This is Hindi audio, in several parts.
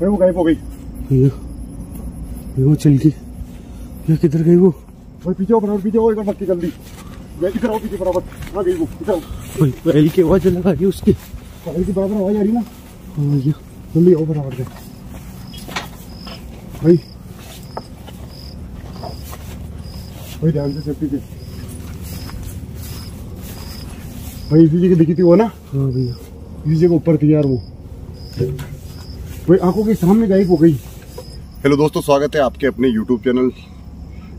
वो गायब हो गई। वो चल गई। ये किधर गई वो? भाई पीछे हो बराबर, पीछे हो एक बार पक्की जल्दी। इधर आओ पीछे बराबर। हाँ गई वो, इधर आओ। भाई पहली की आवाज लगा रही उसकी। पहली की बराबर आवाज आ रही ना। हाँ भैया जल्दी आओ बराबर से भाई। भाई ध्यान से, सेफ्टी से। भाई इसी जगह दिखी थी वो ना। हाँ भैया इसी जगह ऊपर थी यार वो। भाई आंखों के सामने गायब हो गई। हेलो दोस्तों, स्वागत है आपके अपने YouTube channel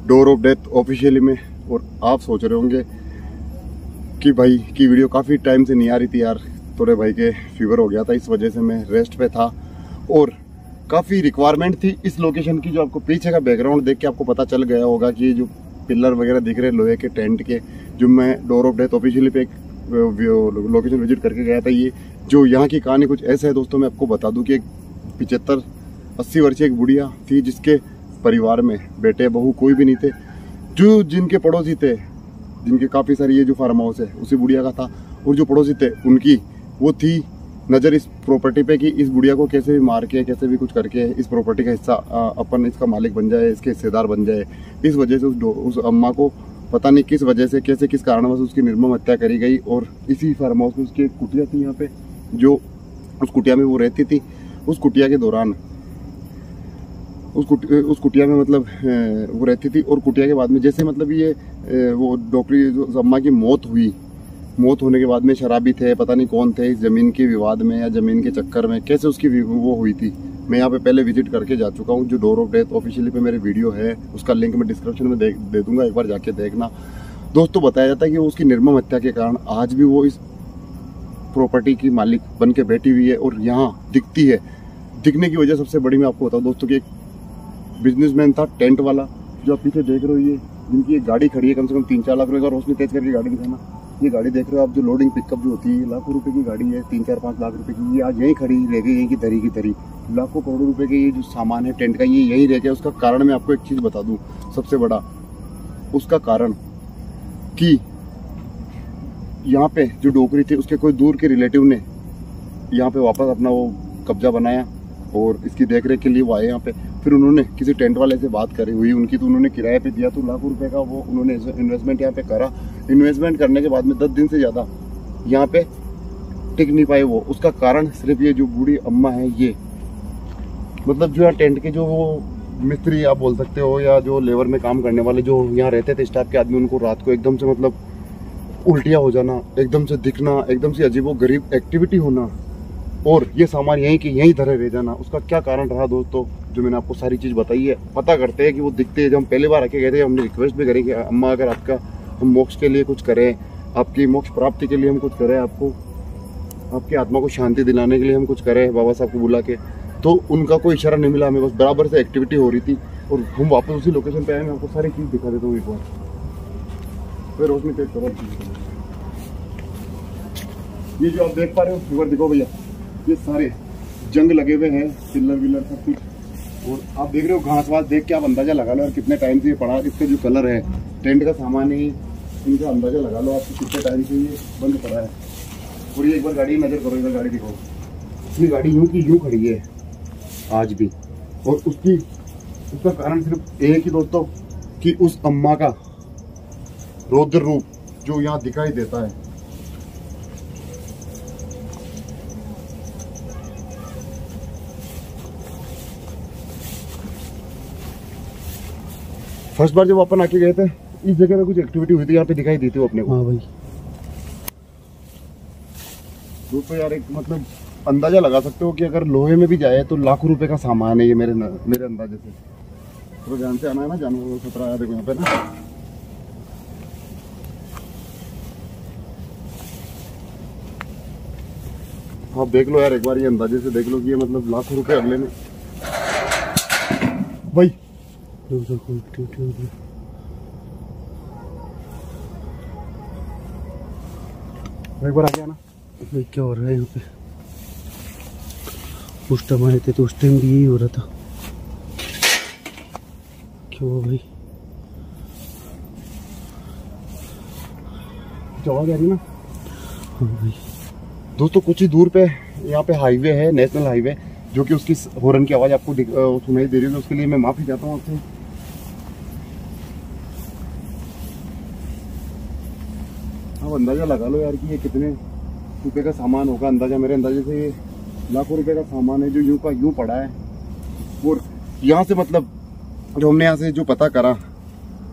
door of death officially में। और आप सोच रहे होंगे कि भाई की वीडियो काफ़ी टाइम से नहीं आ रही थी यार। थोड़े भाई के फीवर हो गया था, इस वजह से मैं रेस्ट पे था और काफ़ी रिक्वायरमेंट थी इस लोकेशन की। जो आपको पीछे का बैकग्राउंड देख के आपको पता चल गया होगा कि ये जो पिलर वगैरह दिख रहे हैं लोहे के टेंट के, जो मैं डोर ऑफ डेथ ऑफिशियली पे एक लोकेशन विजिट करके गया था। ये जो यहाँ की कहानी कुछ ऐसा है दोस्तों, मैं आपको बता दूं कि एक 75-80 वर्षीय एक बुढ़िया थी जिसके परिवार में बेटे बहू कोई भी नहीं थे। जो जिनके पड़ोसी थे, जिनके काफ़ी सारी ये जो फार्म हाउस है उसी बुढ़िया का था। और जो पड़ोसी थे उनकी वो थी नज़र इस प्रॉपर्टी पे कि इस बुढ़िया को कैसे भी मार के, कैसे भी कुछ करके इस प्रॉपर्टी का हिस्सा अपन इसका मालिक बन जाए, इसके हिस्सेदार बन जाए। इस वजह से उस अम्मा को पता नहीं किस वजह से, कैसे किस कारणवश उसकी निर्मम हत्या करी गई। और इसी फार्म हाउस में उसकी एक कुटिया थी यहाँ पे, जो उस कुटिया में वो रहती थी। उस कुटिया के दौरान उस कुटिया में मतलब वो रहती थी। और कुटिया के बाद में जैसे मतलब ये वो डॉक्टरी जो अम्मा की मौत होने के बाद में शराबी थे, पता नहीं कौन थे, इस ज़मीन के विवाद में या ज़मीन के चक्कर में कैसे उसकी वो हुई थी। मैं यहाँ पे पहले विजिट करके जा चुका हूँ। जो डोर ऑफ डेथ ऑफिशियली पे मेरे वीडियो है, उसका लिंक मैं डिस्क्रिप्शन में दे दूंगा, एक बार जाके देखना दोस्तों। बताया जाता है कि उसकी निर्मम हत्या के कारण आज भी वो इस प्रॉपर्टी की मालिक बन के बैठी हुई है और यहाँ दिखती है। दिखने की वजह सबसे बड़ी मैं आपको बताऊँ दोस्तों कि एक बिजनेसमैन था टेंट वाला, जो आप पीछे देख रहे हो, ये जिनकी एक गाड़ी खड़ी है कम से कम 3-4 लाख रुपये का। रोशनी तेज करके गाड़ी दिखाना। ये गाड़ी देख रहे हो आप, जो लोडिंग पिकअप जो होती है, लाखों रुपए की गाड़ी है, 3-4-5 लाख रुपए की। ये आज यहीं खड़ी रह गई, यहीं की धरी। लाखों करोड़ों रुपए के ये जो सामान है टेंट का, ये यहीं रह गया। उसका कारण मैं आपको एक चीज़ बता दूं, सबसे बड़ा उसका कारण कि यहाँ पे जो डोकरी थी उसके कोई दूर के रिलेटिव ने यहाँ पे वापस अपना वो कब्जा बनाया और इसकी देखरेख के लिए वो आए यहाँ पे। फिर उन्होंने किसी टेंट वाले से बात करी हुई उनकी, तो उन्होंने किराए पे दिया, तो लाखों रुपए का वो उन्होंने इन्वेस्टमेंट यहाँ पे करा। इन्वेस्टमेंट करने के बाद में 10 दिन से ज़्यादा यहाँ पे टिक नहीं पाए वो। उसका कारण सिर्फ ये जो बूढ़ी अम्मा है, ये मतलब जो यहाँ टेंट के जो वो मिस्त्री आप बोल सकते हो या जो लेबर में काम करने वाले जो यहाँ रहते थे स्टाफ के आदमी, उनको रात को एकदम से मतलब उल्टियाँ हो जाना, एकदम से दिखना, एकदम से अजीबोगरीब एक्टिविटी होना और ये सामान यहीं के यहीं धरे रह जाना। उसका क्या कारण रहा दोस्तों, जो मैंने आपको सारी चीज़ बताई है। पता करते हैं कि वो दिखते हैं। जब हम पहली बार आके गए थे, हमने रिक्वेस्ट भी करी कि अम्मा अगर आपका हम मोक्ष के लिए कुछ करें, आपकी मोक्ष प्राप्ति के लिए हम कुछ करें, आपको आपकी आत्मा को शांति दिलाने के लिए हम कुछ करें बाबा साहब को बुला के, तो उनका कोई इशारा नहीं मिला हमें। बस बराबर से एक्टिविटी हो रही थी और हम वापस उसी लोकेशन पे आए। मैं आपको सारी चीज़ दिखा देता हूँ एक बार। फिर रोशनी तेज करो। ये जो आप देख पा रहे हो फीवर दिखो भैया, ये सारे जंग लगे हुए हैं, पिलर विलर सब कुछ। और आप देख रहे हो घास वास देख के आप अंदाजा लगा लो और कितने टाइम से ये पड़ा। इसका जो कलर है टेंट का सामान है, इनका अंदाजा लगा लो आपको कितने टाइम से ये बंद पड़ा है। और ये एक बार गाड़ी नजर करो, इधर गाड़ी दिखाओ। ये गाड़ी यूं की यूं खड़ी है आज भी। और उसका कारण सिर्फ एक ही दोस्तों कि उस अम्मा का रौद्र रूप जो यहाँ दिखाई देता है। फर्स्ट बार जब अपन आके गए थे इस जगह में कुछ एक्टिविटी हुई थी, यहाँ पे दिखाई दी थी वो अपने को। हाँ भाई दोस्तों यार एक मतलब अंदाजा लगा सकते हो कि अगर लोहे में भी जाए तो लाखों रुपए का सामान है ये मेरे अंदाजे से। तो ध्यान से आना है ना, जानवर खतरा आया देखो यहाँ पे ना। हाँ देख लो यार एक बार, ये अंदाजे से देख लो कि ये मतलब लाखों रुपए अगले में भाई। एक बार आ गया ना। भाई क्या हो रहा है यहाँ पे? उस टाइम आए थे तो उस टाइम भी यही हो रहा था। क्यों हुआ भाई? आवाज आ रही ना? हाँ भाई दोस्तों कुछ ही दूर पे यहाँ पे हाईवे है, नेशनल हाईवे। जो कि उसकी हॉर्न की आवाज़ आपको सुनाई दे रही है, उसके लिए मैं माफ़ी चाहता हूँ आपसे। अब अंदाज़ा लगा लो यार कि ये कितने रुपये का सामान होगा। अंदाज़ा मेरे अंदाजे से ये लाखों रुपए का सामान है जो यूं का यूं पड़ा है। और यहाँ से मतलब जो हमने यहाँ से जो पता करा,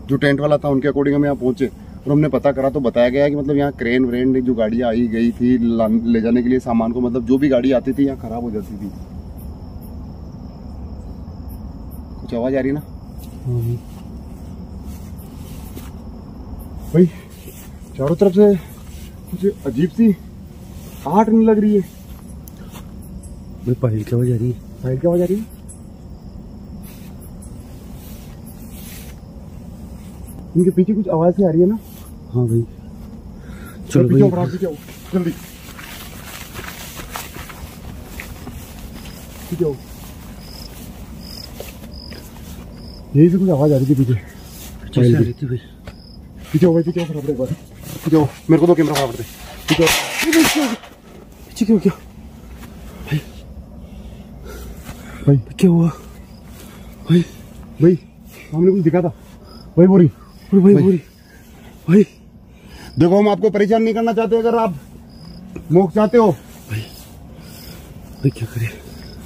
जो टेंट वाला था उनके अकॉर्डिंग हम यहाँ पहुँचे और हमने पता करा तो बताया गया कि मतलब यहाँ क्रेन व्रेन जो गाड़ियाँ आई गई थी ले जाने के लिए सामान को, मतलब जो भी गाड़ी आती थी यहाँ खराब हो जाती थी। कुछ आवाज़ आ रही है ना भाई? चारों तरफ से कुछ अजीब सी आहट नहीं लग रही है भाई? पायल की आवाज आ रही है। पायल की आवाज आ रही है? इनके पीछे कुछ आवाज सी आ रही है ना? हाँ भाई चलो भाई जल्दी पीछे। यही से कुछ आवाज आ रही थी पीछे। पीछे से आ रही थी भाई। पीछे हो भाई, पीछे हो फटाफट एक बार। पीछे हो, मेरे को दो कैमरा फटाफट दे। पीछे हो। पीछे क्यों? क्या भाई? भाई क्या हुआ भाई? भाई हमने कुछ दिखा था भाई। बोरी भाई बोरी भाई। देखो हम आपको परेशान नहीं करना चाहते, अगर आप मोक्ष चाहते हो भाई। भाई क्या करे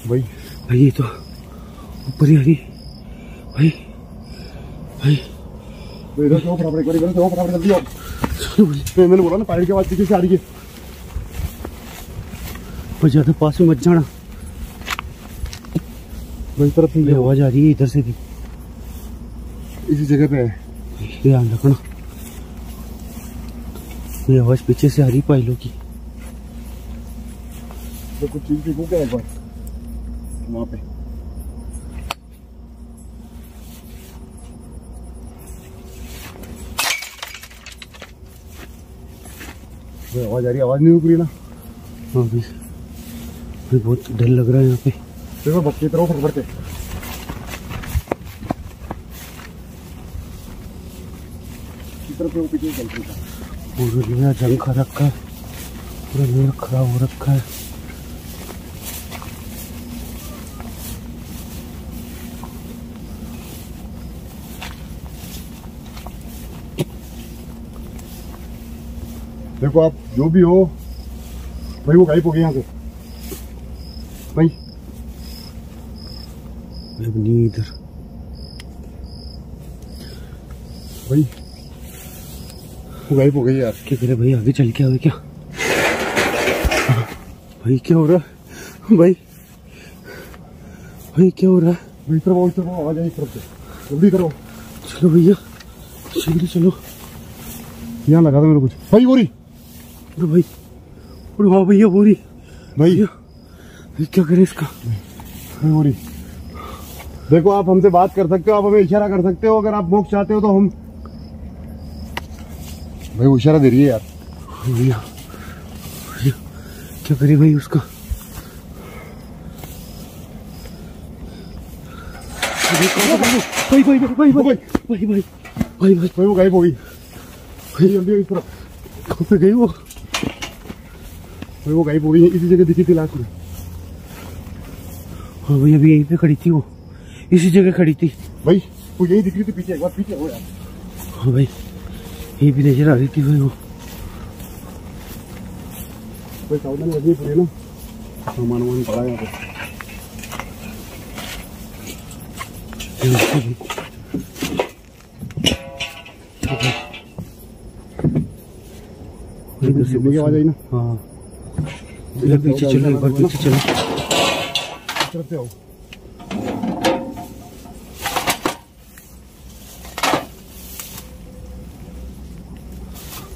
भाई? भाई ये तो ऊपर ही आ रही भाई। भाई इधर से हो फटाफट, एक बार इधर से हो फटाफट, जल्दी आओ। चलो भाई। मैंने बोला ना पायल की आवाज पीछे से आ रही है। भाई ज्यादा पास में मत जाना भाई। तरफ से आवाज आ रही है इधर से भी, इसी जगह पे है। ध्यान रखना। ये आवाज पीछे से आ रही पायलों की। तो कुछ चीज देखो क्या एक बार वहां पे? आवाज आ रही है, आवाज नहीं रुक रही ना? हाँ भाई बहुत डर लग रहा है यहाँ पे। देखो बच्चे तरह फटफट के तरफ से पीछे चल रही था। पूरा मेरा जंग खा रखा है, पूरा मेरा खराब हो रखा है। देखो आप जो भी हो भाई, वो गायब हो गई यहाँ से भाई। नहीं इधर भाई, वो गायब हो गई यार। क्या करे भाई? आगे चल के आवे क्या? भाई क्या हो रहा है भाई? भाई क्या हो रहा है भाई? इस तरफ आवाज आई, इस तरफ से जल्दी करो। चलो भैया जल्दी चलो। यहाँ लगा था मेरे कुछ भाई। बोरी भाई, अरे वाह भैया बोरी भाई। क्या करें इसका? बोरी देखो, आप हमसे बात कर सकते हो, आप हमें इशारा कर सकते हो, अगर आप मोक्ष चाहते हो तो हम। भाई वो इशारा दे रही है यार। भैया क्या करे भाई उसका? भाई भाई भाई भाई भाई भाई भाई भाई भाई वो गायब हो गई भाई। जल्दी इस तरफ। कहाँ पे गई वो? भाई वो गायब हो गई, इसी जगह दिखी थी लास्ट में। हाँ भाई अभी यहीं पे खड़ी थी वो, इसी जगह खड़ी थी भाई। वो यही दिख रही थी पीछे, एक बार पीछे हो यार। हाँ भाई यही भी नजर आ रही थी भाई वो। भाई सावधानी रखनी पड़ी ना, सामान वामान पड़ा यहाँ पे। इधर से आवाज आई ना? हाँ इधर पीछे चलो, एक बार पीछे चलो। इस तरफ से आओ।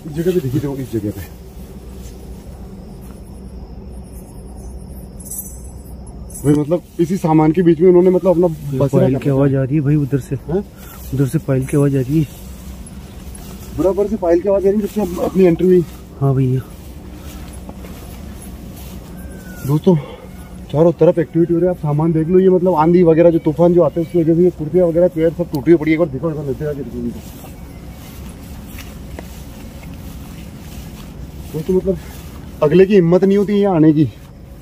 इस जगह पे दिखी थी, इस जगह पे। भाई मतलब इसी सामान के बीच में उन्होंने मतलब अपना पायल की आवाज आ रही है भाई उधर से। उधर से पायल की आवाज आ रही है, बराबर से पायल की आवाज आ रही है जब से अपनी एंट्री हुई। हाँ भैया दोस्तों चारों तरफ एक्टिविटी हो रही है, आप सामान देख लो। ये मतलब आंधी वगैरह जो तूफान जो आते हैं उसकी वजह से ये कुर्सियां वगैरह पेड़ सब टूटी हुई पड़ी है। एक बार देखो, एक बार लेते हैं दोस्तों। मतलब अगले की हिम्मत नहीं होती यहाँ आने की,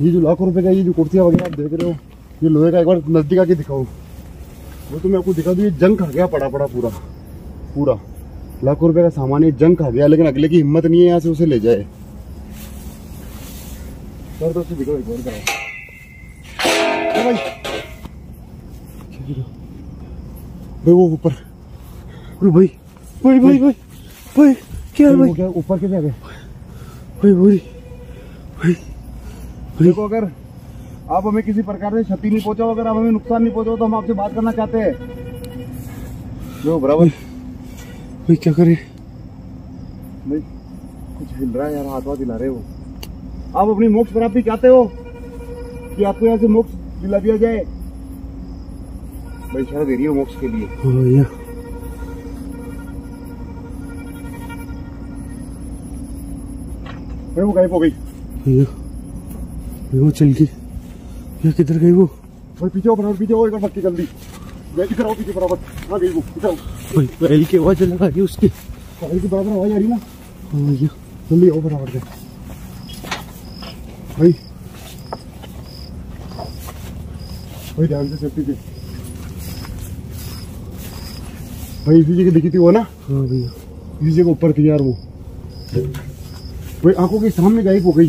ये जो लाखों रुपए का ये जो कुर्सियां वगैरह आप देख रहे हो, ये लोहे का, एक बार नजदीक आके दिखाओ। वो तो मैं आपको दिखा दूं, ये जंग खा गया पड़ा पड़ा पूरा पूरा। लाखों रुपए का सामान ये जंग खा गया, लेकिन अगले की हिम्मत नहीं है यहाँ से उसे ले जाए। सर तो दिखाओ एक बार भाई। भाई वो ऊपर, भाई भाई भाई भाई भाई क्या है भाई? क्या ऊपर कैसे आ गए भाई? भाई भाई देखो, अगर आप हमें किसी प्रकार से क्षति नहीं पहुंचाओ, अगर आप हमें नुकसान नहीं पहुंचाओ, तो हम आपसे बात करना चाहते हैं। जो बराबर भाई क्या करे भाई? कुछ हिल रहा है यार, हाथ हाथ हिला रहे हो। आप अपनी मोक्ष प्राप्ति चाहते हो कि आपको यहाँ से मोक्ष दिला दिया जाए? भाई इशारा दे रही हो मोक्ष के लिए। भैया वो गायब हो गई भैया, वो चल गई या किधर गई वो? भाई पीछे हो बराबर, पीछे हो एक बार पक्की जल्दी। इधर आओ पीछे बराबर। हाँ गई वो, इधर आओ। भाई बैल की आवाज लगा रही उसकी। बैल की बराबर आवाज आ रही ना? हाँ भैया जल्दी आओ बराबर से भाई। भाई ध्यान से, सेफ्टी से भाई। इसी जगह दिखी थी वो ना? हाँ भैया इसी जगह ऊपर थी यार वो। भाई आंखों के सामने गायब हो गई।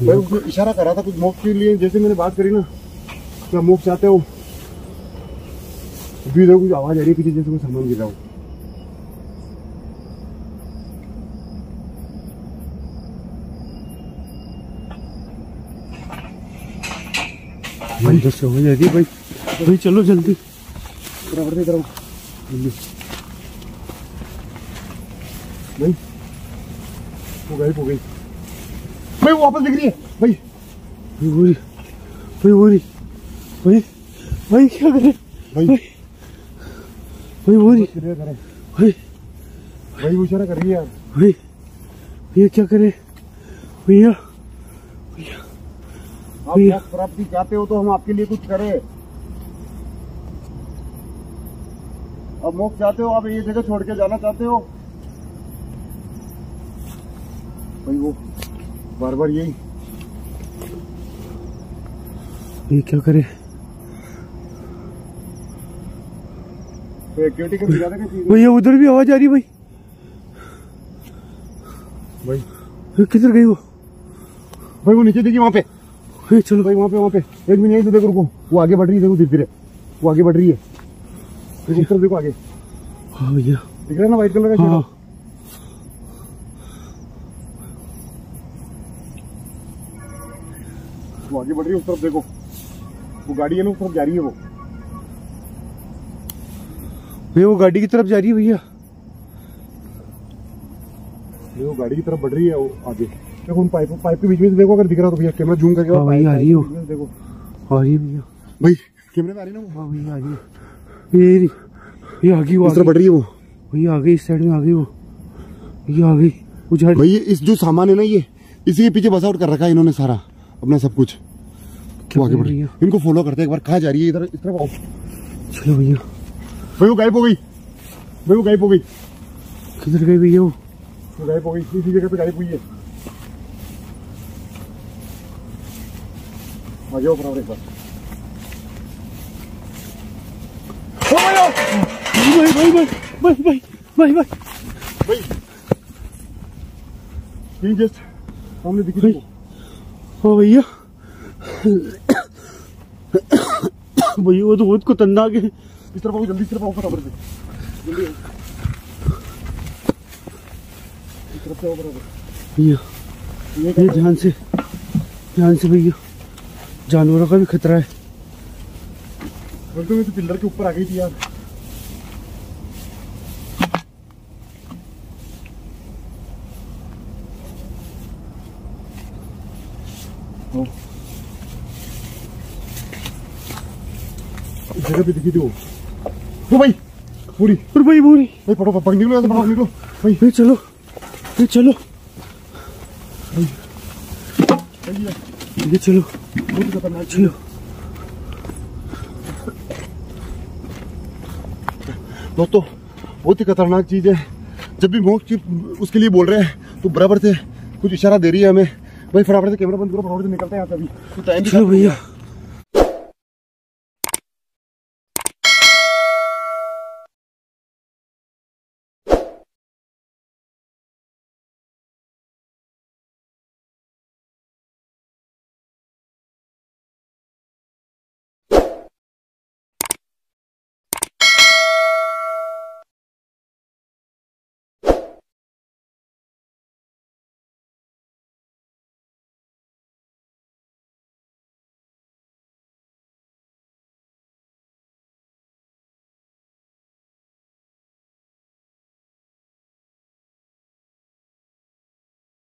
भाई उसने इशारा करा था कुछ मोक्ष के लिए, जैसे मैंने बात करी ना, क्या मोक्ष चाहते हो? अभी देखो कुछ आवाज आ रही है पीछे, जैसे कोई सामान गिरा हो। भाई दस हो जाएगी भाई। भाई चलो जल्दी बराबर से करो जल्दी। भाई वो गायब हो गई। भाई वो वापस दिख रही है भाई। बोरी भाई, बोरी भाई भाई क्या करे भाई? भाई बोरी करे भाई। भाई वो इशारा कर रही है यार। भाई भैया क्या करे भैया? आप मोक्ष प्राप्ति चाहते हो तो हम आपके लिए कुछ करें। अब मोक्ष चाहते हो, आप ये जगह छोड़ के जाना चाहते हो? भाई वो बार बार यही। ये क्या करे? तो एक्टिविटी कर दिखा देगा चीज़। भैया उधर भी आवाज आ रही भाई। भाई किधर गई वो? भाई वो नीचे देखिए वहाँ पे। चलो भाई वहाँ पे एक मिनट यहीं से देखो, रुको। वो आगे बढ़ रही है, देखो धीरे धीरे वो आगे बढ़ रही है। देखो उस देखो आगे। हाँ भैया दिख रहा है ना व्हाइट कलर का? हाँ वो आगे बढ़ रही है उस तरफ, देखो वो गाड़ी है ना उस तरफ जा रही है वो। भैया वो गाड़ी की तरफ जा रही है भैया। वो गाड़ी की तरफ बढ़ रही है वो आगे। देखो उन पाइप के बीच में से देखो, अगर दिख रहा तो भैया कैमरा जूम करके। हाँ भैया आ रही है वो, देखो आ रही है भैया। भाई कैमरे में आ रही है ना वो? हाँ भैया आ रही है। ये आ गई वो, इस तरफ बढ़ रही है वो भैया। आ गई इस साइड में, आ गई वो। ये आ गई उझाड़। भाई। इस जो सामान है ना, ये इसी के पीछे बस आउट कर रखा है इन्होंने सारा अपना सब कुछ। वो आगे बढ़ रही है, इनको फॉलो करते हैं एक बार। कहाँ जा रही है? इधर इस तरफ आओ। चलो भैया। भाई वो गायब हो गई। भाई वो गायब हो गई। किधर गई भैया? वो गायब हो गई, इसी जगह पे गायब हुई है। आ जाओ बराबर एक बार। भाई भाई भाई भाई भाई भाई भाई भाई ये जस्ट सामने दिखी थी। हाँ भैया भैया वो तो बहुत खतरनाक है। इस तरफ आओ जल्दी, इस तरफ आओ बराबर से जल्दी। इस तरफ से आओ बराबर भैया। ये ध्यान से भैया, जानवरों का भी खतरा है। बोलते हुए तो पिलर के ऊपर आ गई थी यार। इस जगह पे दिखी थी वो भाई पूरी। और भाई बोरी भाई पकड़ो, पकड़ निकलो, पकड़ो निकलो भाई। भाई चलो, भाई चलो, ये चलो, बहुत खतरनाक। चलो दोस्तों बहुत ही खतरनाक चीज़ है। जब भी मोक्ष की उसके लिए बोल रहे हैं तो बराबर से कुछ इशारा दे रही है हमें। भाई फटाफट से कैमरा बंद करो, फटाफट से निकलते हैं यहाँ से अभी। तो टाइम चलो भैया।